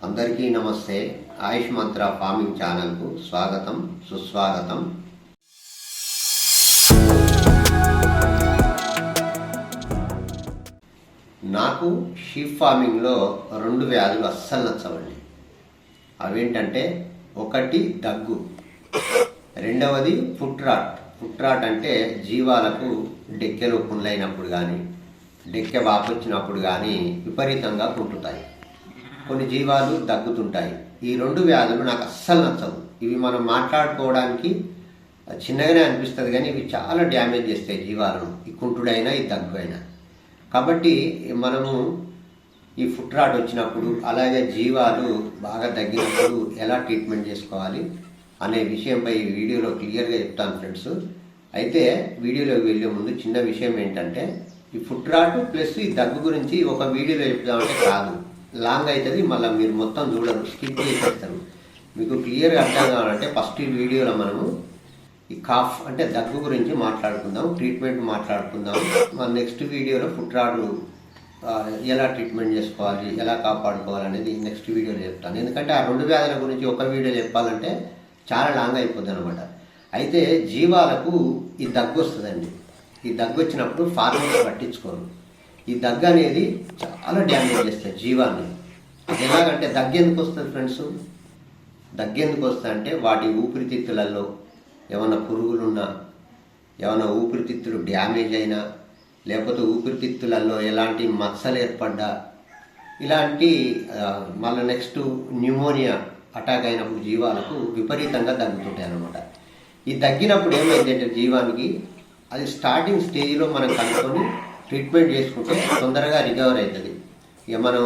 అందరికీ నమస్తే. ఆయుష్ మంత్ర ఫార్మింగ్ ఛానల్కు స్వాగతం, సుస్వాగతం. నాకు షీప్ ఫార్మింగ్లో 2 వ్యాధులు అస్సలు నచ్చవండి. అవేంటంటే, ఒకటి దగ్గు, రెండవది ఫుట్ రాట్ అంటే జీవాలకు డెక్కెలు పుండ్లైనప్పుడు కానీ డెక్కె వాపొచ్చినప్పుడు కానీ విపరీతంగా కుంటుతాయి. కొన్ని జీవాలు దగ్గుతుంటాయి. ఈ 2 వ్యాధులు నాకు అస్సలు నచ్చవు. ఇవి మనం మాట్లాడుకోవడానికి చిన్నగానే అనిపిస్తుంది కానీ ఇవి చాలా డ్యామేజ్ చేస్తాయి జీవాలను, ఈ కుంటుడైనా ఈ దగ్గు అయినా. కాబట్టి మనము ఈ ఫుట్ రాట్ వచ్చినప్పుడు అలాగే జీవాలు బాగా తగ్గినప్పుడు ఎలా ట్రీట్మెంట్ చేసుకోవాలి అనే విషయంపై ఈ వీడియోలో క్లియర్గా చెప్తాను ఫ్రెండ్స్. అయితే వీడియోలోకి వెళ్ళే ముందు చిన్న విషయం ఏంటంటే, ఈ ఫుట్ రాట్ ప్లస్ ఈ దగ్గు గురించి ఒక వీడియోలో చెప్తామంటే కాదు, లాంగ్ అవుతుంది. మళ్ళీ మీరు మొత్తం చూడరు, స్కిప్ చేసేస్తారు. మీకు క్లియర్గా అర్థం కావాలంటే ఫస్ట్ ఈ వీడియోలో మనము ఈ కాఫ్ అంటే దగ్గు గురించి మాట్లాడుకుందాం, ట్రీట్మెంట్ మాట్లాడుకుందాం. మన నెక్స్ట్ వీడియోలో ఫుట్ రాట్ ఎలా ట్రీట్మెంట్ చేసుకోవాలి, ఎలా కాపాడుకోవాలి అనేది నెక్స్ట్ వీడియోలో చెప్తాను. ఎందుకంటే ఆ 2 వ్యాధుల గురించి ఒక వీడియో చెప్పాలంటే చాలా లాంగ్ అయిపోద్ది అనమాట. అయితే జీవాలకు ఈ దగ్గు వస్తుందండి. ఈ దగ్గు వచ్చినప్పుడు ఫార్మర్స్ పట్టించుకోరు. ఈ దగ్గు అనేది చాలా డ్యామేజ్ చేస్తుంది జీవాన్ని. ఎలాగంటే దగ్గు ఎందుకు వస్తుంది ఫ్రెండ్స్? దగ్గు ఎందుకు వస్తుంది అంటే, వాటి ఊపిరితిత్తులలో ఏమైనా పురుగులున్నా, ఏమైనా ఊపిరితిత్తులు డ్యామేజ్ అయినా, లేకపోతే ఊపిరితిత్తులలో ఎలాంటి మచ్చలు ఏర్పడ్డా, ఇలాంటి మళ్ళీ నెక్స్ట్ న్యూమోనియా అటాక్ అయినప్పుడు జీవాలకు విపరీతంగా దగ్గుతుంటాయి అన్నమాట. ఈ దగ్గినప్పుడు ఏమైందంటే జీవానికి అది స్టార్టింగ్ స్టేజ్లో మనం కనుక్కొని ట్రీట్మెంట్ చేసుకుంటే తొందరగా రికవర్ అవుతుంది. ఇక మనం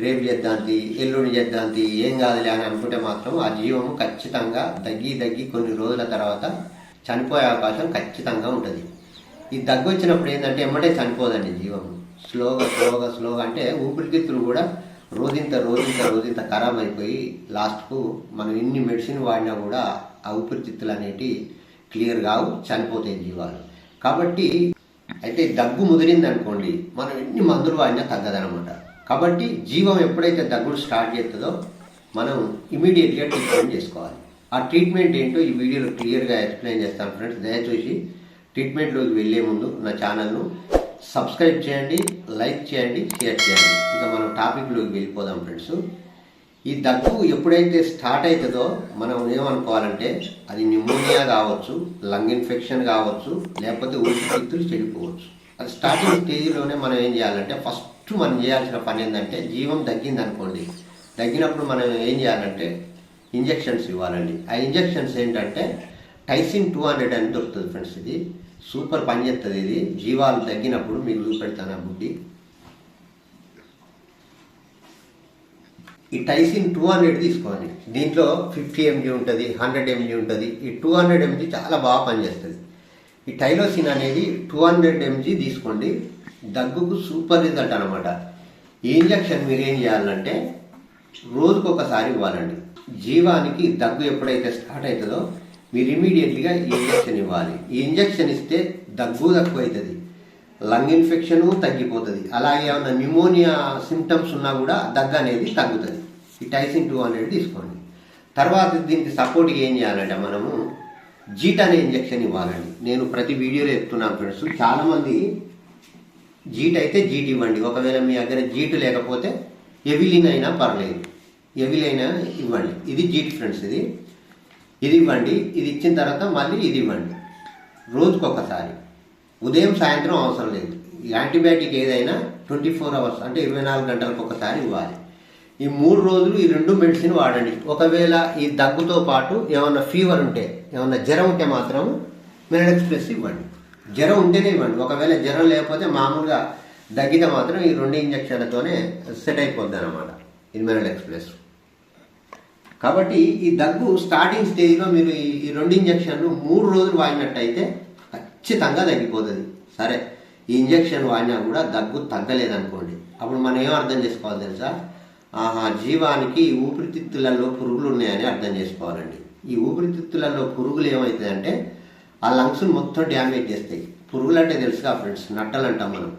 రేపు చేద్దాంతి, ఎల్లుండి చేద్దాంతి, ఏం కాదులే అని అనుకుంటే మాత్రం ఆ జీవము ఖచ్చితంగా దగ్గి కొన్ని రోజుల తర్వాత చనిపోయే అవకాశం ఖచ్చితంగా ఉంటుంది. ఈ దగ్గు వచ్చినప్పుడు ఏంటంటే ఎమ్మటే చనిపోదండి జీవము. స్లోగా అంటే ఊపిరితిత్తులు కూడా రోజంత ఖరాబ్ అయిపోయి లాస్ట్కు మనం ఎన్ని మెడిసిన్ వాడినా కూడా ఆ ఊపిరితిత్తులు అనేవి క్లియర్ కావు, చనిపోతాయి జీవాలు. కాబట్టి అయితే దగ్గు ముదిరింది అనుకోండి, మనం ఎన్ని మందులు వాడినా తగ్గదనమాట. కాబట్టి జీవం ఎప్పుడైతే దగ్గుడు స్టార్ట్ చేస్తుందో మనం ఇమీడియట్గా ట్రీట్మెంట్ చేసుకోవాలి. ఆ ట్రీట్మెంట్ ఏంటో ఈ వీడియోలో క్లియర్గా ఎక్స్ప్లెయిన్ చేస్తాను ఫ్రెండ్స్. దయచేసి ట్రీట్మెంట్లోకి వెళ్ళే ముందు నా ఛానల్ను సబ్స్క్రైబ్ చేయండి, లైక్ చేయండి, షేర్ చేయండి. ఇక మనం టాపిక్లోకి వెళ్ళిపోదాం ఫ్రెండ్స్. ఈ దగ్గు ఎప్పుడైతే స్టార్ట్ అవుతుందో మనం ఏమనుకోవాలంటే, అది న్యూమోనియా కావచ్చు, లంగ్ ఇన్ఫెక్షన్ కావచ్చు, లేకపోతే ఊపిరితిత్తులు చెడిపోవచ్చు. అది స్టార్టింగ్ స్టేజ్లోనే మనం ఏం చేయాలంటే, ఫస్ట్ మనం చేయాల్సిన పని ఏంటంటే, జీవం తగ్గింది అనుకోండి, తగ్గినప్పుడు మనం ఏం చేయాలంటే ఇంజెక్షన్స్ ఇవ్వాలండి. ఆ ఇంజెక్షన్స్ ఏంటంటే టైసిన్ 200 అని దొరుకుతుంది ఫ్రెండ్స్. ఇది సూపర్ పని చేస్తుంది. ఇది జీవాలు తగ్గినప్పుడు మీకు చూపెడతాను ఆ బుడ్డి. ఈ టైసిన్ 200 తీసుకోండి. దీంట్లో 50 mg ఉంటుంది, 100 mg ఉంటుంది. ఈ 200 mg చాలా బాగా పనిచేస్తుంది. ఈ టైలోసిన్ అనేది 200 mg తీసుకోండి. దగ్గుకు సూపర్ రిజల్ట్ అనమాట. ఈ ఇంజక్షన్ మీరు ఏం చేయాలంటే రోజుకొకసారి ఇవ్వాలండి. జీవానికి దగ్గు ఎప్పుడైతే స్టార్ట్ అవుతుందో మీరు ఇమీడియట్గా ఈ ఇంజక్షన్ ఇవ్వాలి. ఈ ఇంజక్షన్ ఇస్తే దగ్గు తక్కువ అవుతుంది, లంగ్ ఇన్ఫెక్షన్ తగ్గిపోతుంది. అలాగే ఏమన్నా న్యూమోనియా సిమ్టమ్స్ ఉన్నా కూడా దగ్గు అనేది తగ్గుతుంది. ఈ టైసిన్ 200 తీసుకోండి. తర్వాత దీనికి సపోర్ట్గా ఏం చేయాలంటే మనము జీట్ అనే ఇంజక్షన్ ఇవ్వాలండి. నేను ప్రతి వీడియోలో చెప్తున్నాను ఫ్రెండ్స్. చాలామంది జీట్ అయితే జీట్ ఇవ్వండి. ఒకవేళ మీ దగ్గర జీటు లేకపోతే ఎవిలిన్ అయినా పర్లేదు, ఎవిలైనా ఇవ్వండి. ఇది జీట్ ఫ్రెండ్స్. ఇది ఇవ్వండి. ఇది ఇచ్చిన తర్వాత మళ్ళీ ఇది ఇవ్వండి. రోజుకొకసారి, ఉదయం సాయంత్రం అవసరం లేదు. యాంటీబయాటిక్ ఏదైనా 24 hours అంటే 24 గంటలకు ఒకసారి ఇవ్వాలి. ఈ 3 రోజులు ఈ 2 మెడిసిన్ వాడండి. ఒకవేళ ఈ దగ్గుతో పాటు ఏమన్నా ఫీవర్ ఉంటే, ఏమన్నా జ్వరం ఉంటే మాత్రం మెనడెక్స్ ప్లస్ ఇవ్వండి. జ్వరం ఉంటేనే ఇవ్వండి. ఒకవేళ జ్వరం లేకపోతే మామూలుగా దగ్గితే మాత్రం ఈ 2 ఇంజక్షన్లతోనే సెట్ అయిపోద్ది అనమాట ఇది మెనడెక్స్ ప్లస్. కాబట్టి ఈ దగ్గు స్టార్టింగ్ స్టేజ్లో మీరు ఈ 2 ఇంజక్షన్లు 3 రోజులు వాడినట్టయితే ఖచ్చితంగా తగ్గిపోతుంది. సరే, ఈ ఇంజక్షన్ వాడినా కూడా దగ్గు తగ్గలేదనుకోండి, అప్పుడు మనం ఏం అర్థం చేసుకోవాలి తెలుసా? జీవానికి ఊపిరితిత్తులలో పురుగులు ఉన్నాయని అర్థం చేసుకోవాలండి. ఈ ఊపిరితిత్తులలో పురుగులు ఏమవుతుందంటే ఆ లంగ్స్ మొత్తం డ్యామేజ్ చేస్తాయి. పురుగులు అంటే తెలుసుగా ఫ్రెండ్స్, నట్టలు అంటాం మనం.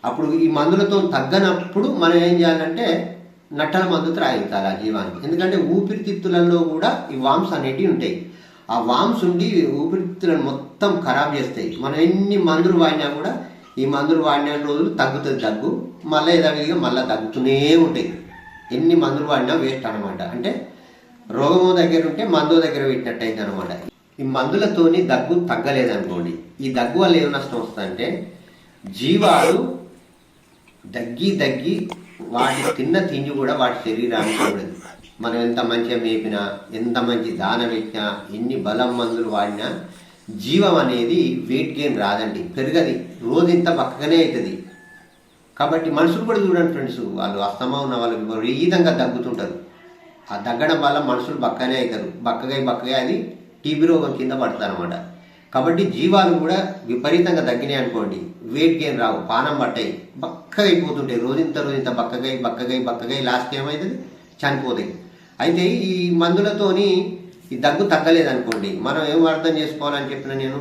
అప్పుడు ఈ మందులతో తగ్గనప్పుడు మనం ఏం చేయాలంటే నట్టల మందు త్రాగించాలి ఆ జీవానికి. ఎందుకంటే ఊపిరితిత్తులలో కూడా ఈ వామ్స్ అనేటివి ఉంటాయి. ఆ వామ్స్ ఉండి ఊపిరితిత్తులను మొత్తం ఖరాబ్ చేస్తాయి. మనం ఎన్ని మందులు వాడినా కూడా ఈ మందులు వాడిన రోజులు తగ్గుతుంది దగ్గు, మళ్ళీ యథావిధిగా మళ్ళీ తగ్గుతూనే ఉంటాయి. ఎన్ని మందులు వాడినా వేస్ట్ అనమాట. అంటే రోగము దగ్గర ఉంటే మందు దగ్గర పెట్టినట్టు అయితే అనమాట. ఈ మందులతోని దగ్గు తగ్గలేదనుకోండి, ఈ దగ్గు వల్ల ఏం నష్టం వస్తుందంటే జీవాలు దగ్గి వాటి తిన్న తిండి కూడా వాటి శరీరానికి ఉండదు. మనం ఎంత మంచిగా మేపినా, ఎంత మంచి దాన పెట్టినా, ఎన్ని బలం మందులు వాడినా జీవం అనేది వెయిట్ గెయిన్ రాదండి, పెరగది. రోజు ఇంత బక్కగానే అవుతుంది. కాబట్టి మనుషులు కూడా చూడండి ఫ్రెండ్స్, వాళ్ళు అస్తమా ఉన్న వాళ్ళు విపరీతంగా దగ్గుతుంటారు. ఆ దగ్గడం వల్ల మనుషులు బక్కనే అవుతారు. బక్కగా అది టీబీ రోగం కింద పడతారు అనమాట. కాబట్టి జీవాలు కూడా విపరీతంగా తగ్గినాయి అనుకోండి, వెయిట్ గెయిన్ రావు, పానం పట్టాయి, బక్కగా అయిపోతుంటాయి. రోజంత బక్కగా లాస్ట్ ఏమవుతుంది, చనిపోతాయి. అయితే ఈ మందులతోని ఈ దగ్గు తగ్గలేదనుకోండి, మనం ఏం అర్థం చేసుకోవాలని చెప్పిన నేను,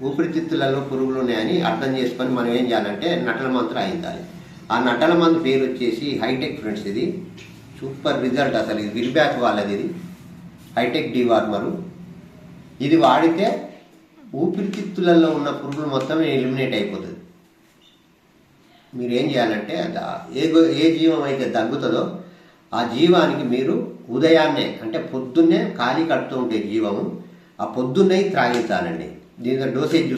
ఊపిరితిత్తులలో పురుగులు ఉన్నాయని అర్థం చేసుకొని మనం ఏం చేయాలంటే నట్టల మందు రాయించాలి. ఆ నట్టల మందు పేరు వచ్చేసి హైటెక్ ఫ్రెండ్స్. ఇది సూపర్ రిజల్ట్ అసలు. ఇది విల్బ్యాక్ వాళ్ళది, ఇది హైటెక్ డివార్మరు. ఇది వాడితే ఊపిరితిత్తులలో ఉన్న పురుగులు మొత్తం ఎలిమినేట్ అయిపోతుంది. మీరు ఏం చేయాలంటే ఏ జీవం అయితే దగ్గుతుందో ఆ జీవానికి మీరు ఉదయాన్నే, అంటే పొద్దున్నే ఖాళీ కడుతూ ఉంటే జీవము, ఆ పొద్దున్నే త్రాగించాలండి. దీనిలో డోసేజ్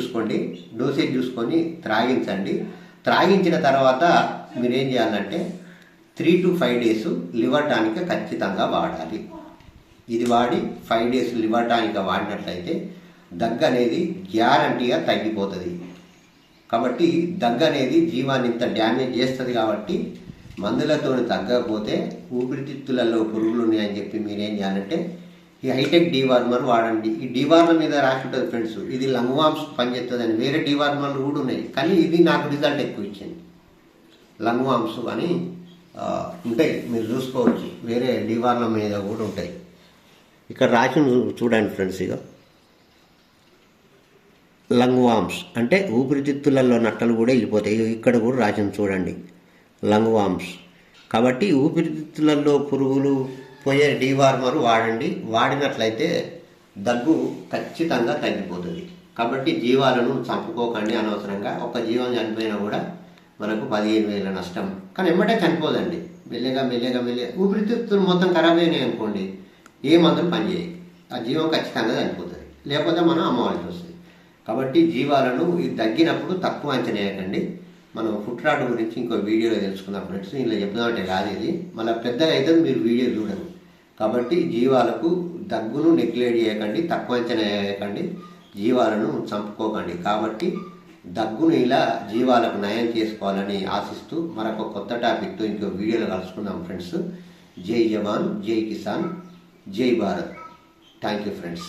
చూసుకొని త్రాగించండి. త్రాగించిన తర్వాత మీరు ఏం చేయాలంటే 3 to 5 days లివర్ టానిక్ ఖచ్చితంగా వాడాలి. ఇది వాడి 5 days లివర్ టానిక్ వాడినట్లయితే దగ్గు అనేది గ్యారంటీగా తగ్గిపోతుంది. కాబట్టి దగ్గు అనేది జీవాన్ని ఇంత డ్యామేజ్ చేస్తుంది. కాబట్టి మందులతో తగ్గకపోతే ఊపిరితిత్తులలో పురుగులు ఉన్నాయని చెప్పి మీరేం చేయాలంటే ఈ హైటెక్ డివార్మర్ వాడండి. ఈ డివార్మర్ మీద రాసి ఉంటుంది ఫ్రెండ్స్, ఇది లంగ్ వామ్స్ పనిచేస్తుందని. వేరే డివార్మర్లు కూడా ఉన్నాయి, కానీ ఇది నాకు రిజల్ట్ ఎక్కువ ఇచ్చింది. లంగ్ వామ్స్ అని ఉంటాయి, మీరు చూసుకోవచ్చు. వేరే డివార్మర్ మీద కూడా ఉంటాయి. ఇక్కడ రాసి చూడండి ఫ్రెండ్స్, ఇక లంగ్ వామ్స్ అంటే ఊపిరితిత్తులలో నట్టలు కూడా వెళ్ళిపోతాయి. ఇక్కడ కూడా రాసింది చూడండి, లంగ్ వామ్స్. కాబట్టి ఊపిరితిత్తులలో పురుగులు పోయే డివార్మర్ వాడండి. వాడినట్లయితే దగ్గు ఖచ్చితంగా తగ్గిపోతుంది. కాబట్టి జీవాలను చంపుకోకండి అనవసరంగా. ఒక జీవం చనిపోయినా కూడా మనకు 15,000 నష్టం. కానీ ఎమ్మటే చనిపోదండి, మెల్లగా ఊపిరితిత్తులు మొత్తం ఖరాబ్ అయినాయి అనుకోండి, ఏ మందులు పనిచేయాయి, ఆ జీవం ఖచ్చితంగా చనిపోతుంది. లేకపోతే మనం అమ్మవలసి వస్తుంది. కాబట్టి జీవాలను తగ్గినప్పుడు తక్కువ అంచనా వేయకండి. మనం ఫుట్ రాట్ గురించి ఇంకో వీడియోలో తెలుసుకుందాం ఫ్రెండ్స్. ఇంట్లో చెప్దామంటే కాదు ఇది, మళ్ళీ పెద్దగా అయితే మీరు వీడియో చూడరు. కాబట్టి జీవాలకు దగ్గును నెగ్లెక్ట్ చేయకండి, తక్కువ అంచనా వేయకండి, జీవాలను చంపుకోకండి. కాబట్టి దగ్గును ఇలా జీవాలకు నయం చేసుకోవాలని ఆశిస్తూ మరొక కొత్త టాపిక్తో ఇంకో వీడియోలో కలుసుకుందాం ఫ్రెండ్స్. జై జవాన్, జై కిసాన్, జై భారత్. Thank you friends.